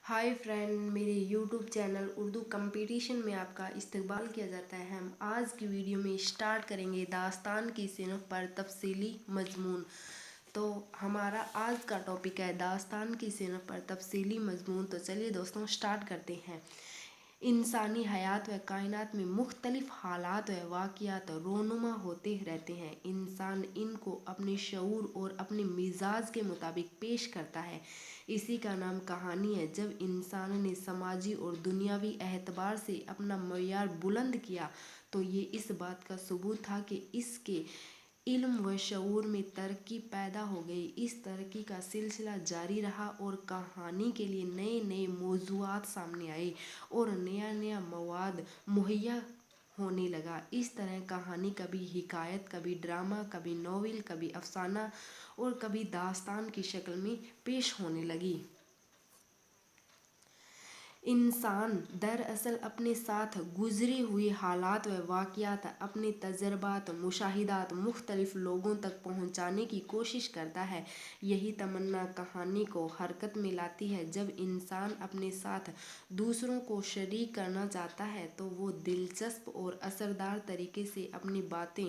Hi friend, मेरे YouTube channel Urdu competition में आपका इस्तकबाल किया जाता है। हम आज की वीडियो में स्टार्ट करेंगे दास्तान की सिनफ पर तफसीली मजमून। तो हमारा आज का टॉपिक है दास्तान की सिनफ पर तफसीली मजमून। तो चलिए दोस्तों स्टार्ट करते हैं। इंसानी हयात व कायनात में मुख्तलिफ हालात व वाक़ियात रोनुमा होते रहते हैं। इंसान इनको अपने शऊर और अपने मिजाज के मुताबिक पेश करता है। इसी का नाम कहानी है। जब इंसान ने समाजी और दुनियावी एतबार से अपना मयार बुलंद किया तो ये इस बात का सबूत था कि इसके इल्म व शऊर में तरक्की पैदा हो गई। इस तरक्की का सिलसिला जारी रहा और कहानी के लिए नए नए मौज़ूआत सामने आए और नया नया मवाद मुहैया होने लगा। इस तरह कहानी कभी हिकायत, कभी ड्रामा, कभी नॉवेल, कभी अफसाना और कभी दास्तान की शक्ल में पेश होने लगी। इंसान दरअसल अपने साथ गुजरे हुए हालात व वाक़ियात, अपने तजर्बात, मुशाहिदात मुख्तलिफ लोगों तक पहुँचाने की कोशिश करता है। यही तमन्ना कहानी को हरकत में लाती है। जब इंसान अपने साथ दूसरों को शरीक करना चाहता है तो वो दिलचस्प और असरदार तरीके से अपनी बातें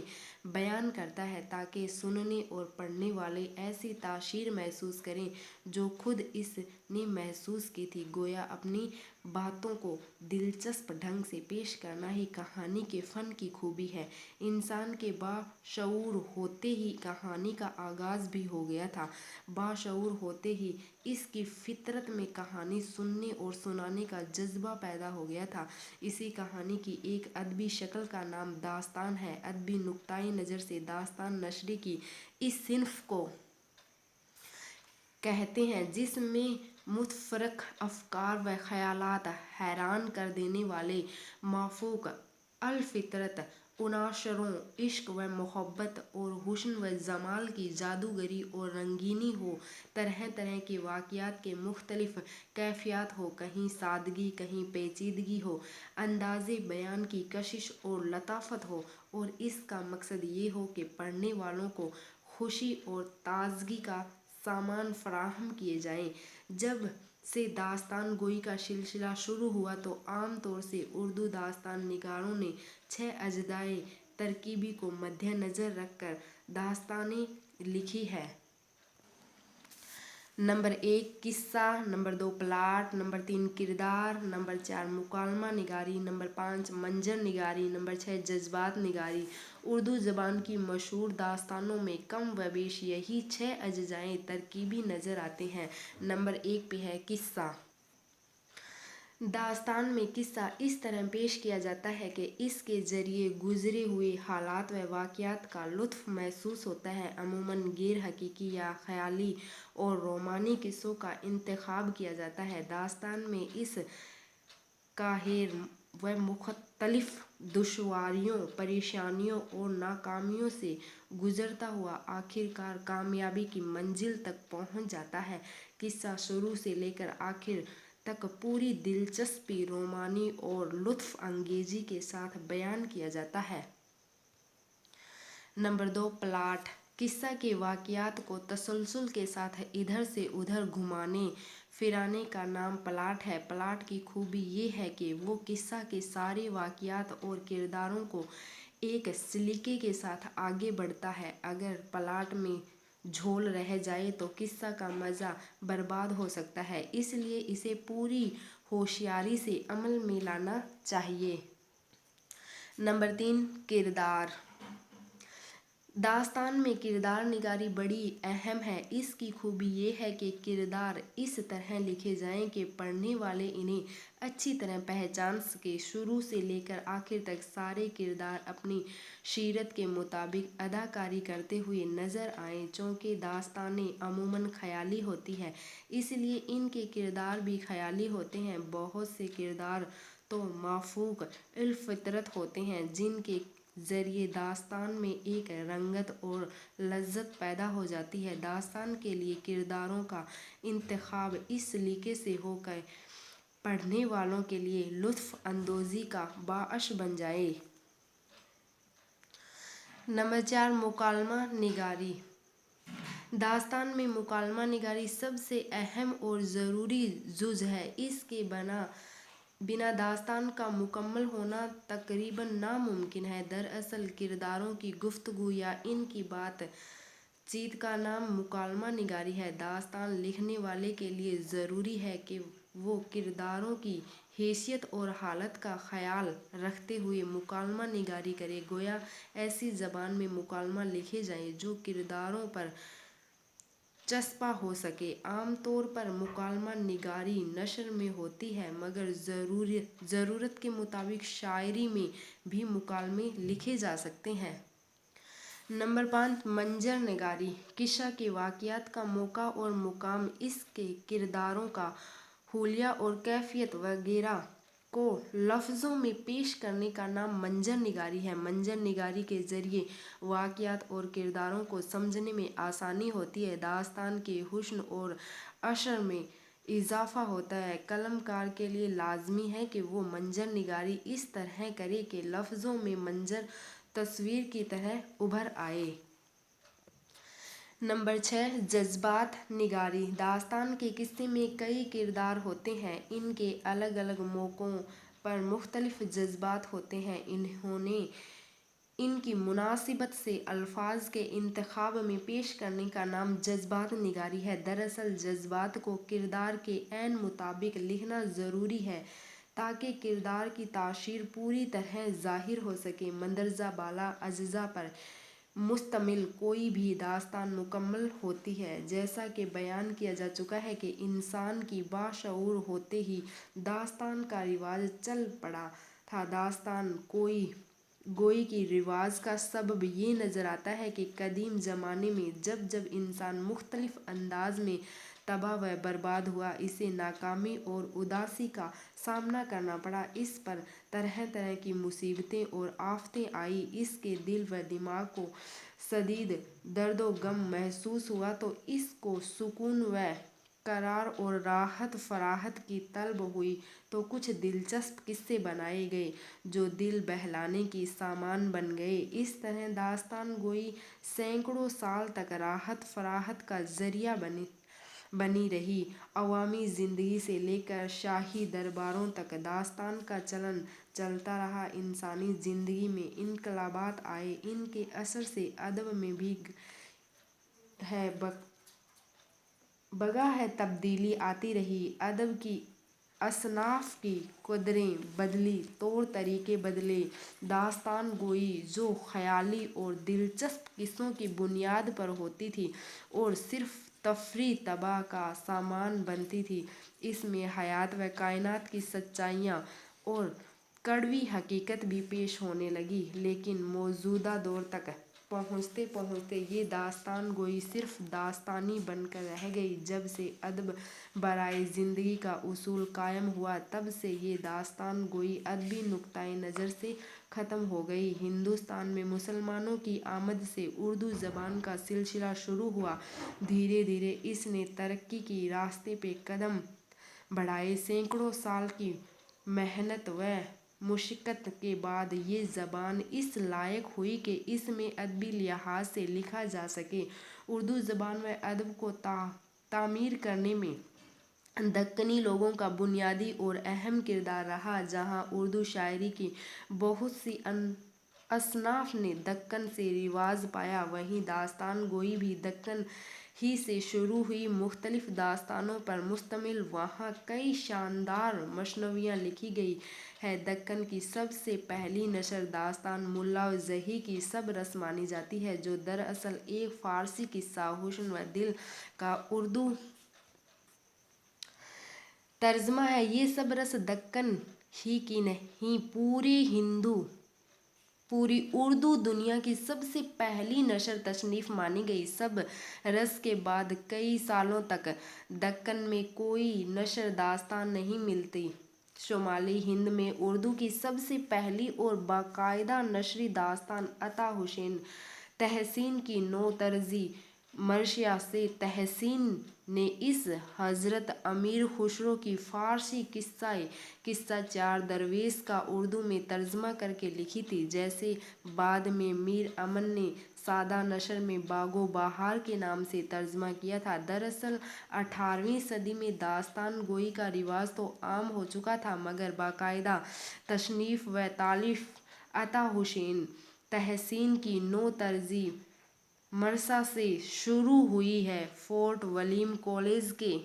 बयान करता है ताकि सुनने और पढ़ने वाले ऐसी तासीर महसूस करें जो खुद इसने महसूस की थी। गोया अपनी बातों को दिलचस्प ढंग से पेश करना ही कहानी के फ़न की खूबी है। इंसान के बाशऊर होते ही कहानी का आगाज़ भी हो गया था। बाशऊर होते ही इसकी फितरत में कहानी सुनने और सुनाने का जज्बा पैदा हो गया था। इसी कहानी की एक अदबी शक्ल का नाम दास्तान है। अदबी नुक्ताए नज़र से दास्तान नशरी की इस सिन्फ को कहते हैं जिसमें मुतफरक अफकार व ख़यालात, हैरान कर देने वाले माफूक अलफ़ितरत उनाशरों, इश्क व मोहब्बत और हुस्न व जमाल की जादूगरी और रंगीनी हो। तरह तरह के वाक़ियात के मुख्तलिफ कैफियत हो, कहीं सादगी, कहीं पेचीदगी हो, अंदाज़े बयान की कशिश और लताफत हो, और इसका मकसद ये हो कि पढ़ने वालों को खुशी और ताजगी का सामान फराहम किए जाएं। जब से दास्तान गोई का सिलसिला शुरू हुआ तो आम तौर से उर्दू दास्तान निगारों ने 6 अजदाए तरकीबी को मद्देनज़र रखकर दास्तानें लिखी है। नंबर 1 किस्सा, नंबर 2 प्लाट, नंबर 3 किरदार, नंबर 4 मुकालमा निगारी, नंबर 5 मंजर निगारी, नंबर 6 जज्बात निगारी। उर्दू ज़बान की मशहूर दास्तानों में कम व बेश यही 6 अज्जाए तरकीबी नज़र आते हैं। नंबर 1 पे है किस्सा। दास्तान में किस्सा इस तरह पेश किया जाता है कि इसके ज़रिए गुज़रे हुए हालात व वाक़ियात का लुत्फ़ महसूस होता है। अमूमन गैर हकीकी या ख़याली और रोमानी किस्सों का इंतखाब किया जाता है। दास्तान में इस काहिर व मुख्तलिफ दुश्वारियों, परेशानियों और नाकामियों से गुज़रता हुआ आखिरकार कामयाबी की मंजिल तक पहुँच जाता है। किस्सा शुरू से लेकर आखिर तक पूरी दिलचस्पी, रोमानी और लुत्फ़ अंगेज़ी के साथ बयान किया जाता है। Number 2 plot. किस्सा के वाक़ियात को तसलसल के साथ इधर से उधर घुमाने फिराने का नाम प्लाट है। प्लाट की खूबी ये है कि वो किस्सा के सारे वाक़ियात और किरदारों को एक सलीके के साथ आगे बढ़ता है। अगर प्लाट में झोल रह जाए तो किस्सा का मज़ा बर्बाद हो सकता है, इसलिए इसे पूरी होशियारी से अमल में लाना चाहिए। नंबर 3 किरदार। दास्तान में किरदार निगारी बड़ी अहम है। इसकी खूबी ये है कि किरदार इस तरह लिखे जाएं कि पढ़ने वाले इन्हें अच्छी तरह पहचान सके। शुरू से लेकर आखिर तक सारे किरदार अपनी सीरत के मुताबिक अदाकारी करते हुए नज़र आएं। चूँकि दास्तानें अमूमन ख़याली होती है, इसलिए इनके किरदार भी ख़याली होते हैं। बहुत से किरदार तो माफूक अलफ़ितरत होते हैं जिनके ज़रिए दास्तान में एक रंगत और लज्जत पैदा हो जाती है। दास्तान के लिए किरदारों का इंतखाब इस सलीके से हो कि पढ़ने वालों के लिए लुत्फ़ अंदोज़ी का बाअश बन जाए। नंबर 4 मुकालमा निगारी। दास्तान में मुकालमा निगारी सबसे अहम और ज़रूरी जुज़ है। इसके बिना दास्तान का मुकम्मल होना तकरीबन नामुमकिन है। दरअसल किरदारों की गुफ्तगू या इनकी बातचीत का नाम मुकालमा निगारी है। दास्तान लिखने वाले के लिए ज़रूरी है कि वो किरदारों की हैसियत और हालत का ख्याल रखते हुए मुकालमा निगारी करे। गोया ऐसी ज़बान में मुकालमा लिखे जाएं जो किरदारों पर चस्पा हो सके। आम तौर पर मुकालमा निगारी नशर में होती है, मगर ज़रूरत के मुताबिक शायरी में भी मुकालमे लिखे जा सकते हैं। नंबर 5, मंजर निगारी। किस्सा के वाक़यात का मौका और मुकाम, इसके किरदारों का हुलिया और कैफियत वगैरह को लफ्ज़ों में पेश करने का नाम मंजर निगारी है। मंजर निगारी के ज़रिए वाक़यात और किरदारों को समझने में आसानी होती है। दास्तान के हुस्न और असर में इजाफ़ा होता है। कलमकार के लिए लाज़मी है कि वो मंजर निगारी इस तरह करे कि लफ्ज़ों में मंजर तस्वीर की तरह उभर आए। नंबर 6, जज्बात निगारी। दास्तान के किस्से में कई किरदार होते हैं। इनके अलग अलग मौक़ों पर मुख्तलिफ जज्बात होते हैं। इनकी मुनासिबत से अल्फाज के इंतखाब में पेश करने का नाम जज्बात निगारी है। दरअसल जज्बात को किरदार के ऐन मुताबिक लिखना ज़रूरी है ताकि किरदार की तासीर पूरी तरह ज़ाहिर हो सके। मंदरजा बाला अज्जा पर मुश्तमिल कोई भी दास्तान मुकम्मल होती है। जैसा कि बयान किया जा चुका है कि इंसान की बाशऊर होते ही दास्तान का रिवाज चल पड़ा था। दास्तान गोई की रिवाज का सबब ये नज़र आता है कि कदीम ज़माने में जब जब इंसान मुख्तलिफ अंदाज में तबाह व बर्बाद हुआ, इसे नाकामी और उदासी का सामना करना पड़ा। इस पर तरह तरह की मुसीबतें और आफतें आई। इसके दिल व दिमाग को शदीद दर्दो गम महसूस हुआ तो इसको सुकून व करार और राहत फराहत की तलब हुई तो कुछ दिलचस्प किस्से बनाए गए जो दिल बहलाने की सामान बन गए। इस तरह दास्तान गोई सैकड़ों साल तक राहत फराहत का ज़रिया बनी रही। अवामी ज़िंदगी से लेकर शाही दरबारों तक दास्तान का चलन चलता रहा। इंसानी ज़िंदगी में इनकलाबात आए, इनके असर से अदब में भी बगा है तब्दीली आती रही। अदब की असनाफ की कदरें बदली, तौर तरीके बदले। दास्तान गोई जो ख़याली और दिलचस्प किस्सों की बुनियाद पर होती थी और सिर्फ तफरीह तबाह का सामान बनती थी, इसमें हयात व कायनात की सच्चाइयाँ और कड़वी हकीकत भी पेश होने लगी। लेकिन मौजूदा दौर तक पहुँचते पहुँचते ये दास्तान गोई सिर्फ दास्तानी बनकर रह गई। जब से अदब बराए ज़िंदगी का उसूल कायम हुआ, तब से ये दास्तान गोई अदबी नुक्ताए नज़र से ख़त्म हो गई। हिंदुस्तान में मुसलमानों की आमद से उर्दू ज़बान का सिलसिला शुरू हुआ। धीरे धीरे इसने तरक्की की रास्ते पे कदम बढ़ाए। सैकड़ों साल की मेहनत व मुशक्क़त के बाद ये ज़बान इस लायक हुई कि इसमें अदबी लिहाज से लिखा जा सके। उर्दू ज़बान व अदब को तामीर करने में दक्कनी लोगों का बुनियादी और अहम किरदार रहा। जहाँ उर्दू शायरी की बहुत सी असनाफ ने दक्कन से रिवाज पाया, वहीं दास्तान गोई भी दक्कन ही से शुरू हुई। मुख्तलिफ दास्तानों पर मुश्तमिल वहाँ कई शानदार मसनवियाँ लिखी गई है। दक्कन की सबसे पहली नशर दास्तान मुल्ला ज़ही की सबरस मानी जाती है, जो दरअसल एक फ़ारसी किस्सा हुस्न व दिल का उर्दू तर्जमा है। ये सबरस दक्कन ही की नहीं, पूरी उर्दू दुनिया की सबसे पहली नशर तसनीफ़ मानी गई। सब रस के बाद कई सालों तक दक्कन में कोई नशर दास्तान नहीं मिलती। शुमाली हिंद में उर्दू की सबसे पहली और बाकायदा नशरी दास्तान अता हुसैन तहसीन की नौ तर्जी मर्शिया से तहसीन ने इस हज़रत अमीर खुसरो की फ़ारसी किस्सा चार दरवेश का उर्दू में तर्जमा करके लिखी थी, जैसे बाद में मीर अमन ने सादा नशर में बागो बहार के नाम से तर्जमा किया था। दरअसल 18वीं सदी में दास्तान गोई का रिवाज तो आम हो चुका था, मगर बाकायदा तसनीफ़ व तालीफ अता हुसैन तहसीन की नो तर्जी मरसा से शुरू हुई है। फोर्ट विलियम कॉलेज के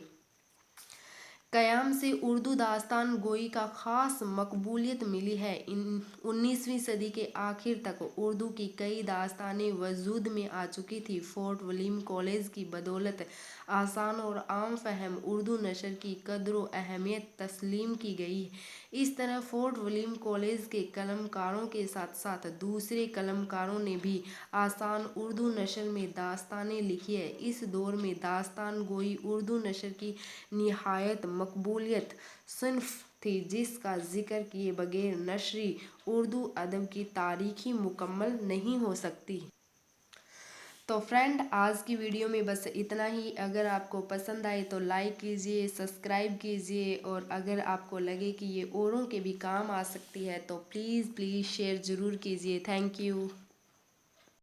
क़याम से उर्दू दास्तान गोई का ख़ास मकबूलियत मिली है। 19वीं सदी के आखिर तक उर्दू की कई दास्तानें वजूद में आ चुकी थी। फोर्ट विलियम कॉलेज की बदौलत आसान और आम फहम उर्दू नशर की कद्र व अहमियत तस्लीम की गई। इस तरह फोर्ट विलियम कॉलेज के कलमकारों के साथ साथ दूसरे कलमकारों ने भी आसान उर्दू नशर में दास्तानें लिखी है। इस दौर में दास्तान गोई उर्दू नशर की निहायत मकबूलियत सिन्फ थी, जिसका जिक्र किए बगैर नशरी उर्दू अदब की तारीख ही मुकम्मल नहीं हो सकती। तो फ्रेंड, आज की वीडियो में बस इतना ही। अगर आपको पसंद आए तो लाइक कीजिए, सब्सक्राइब कीजिए, और अगर आपको लगे कि ये औरों के भी काम आ सकती है तो प्लीज़ शेयर ज़रूर कीजिए। Thank you.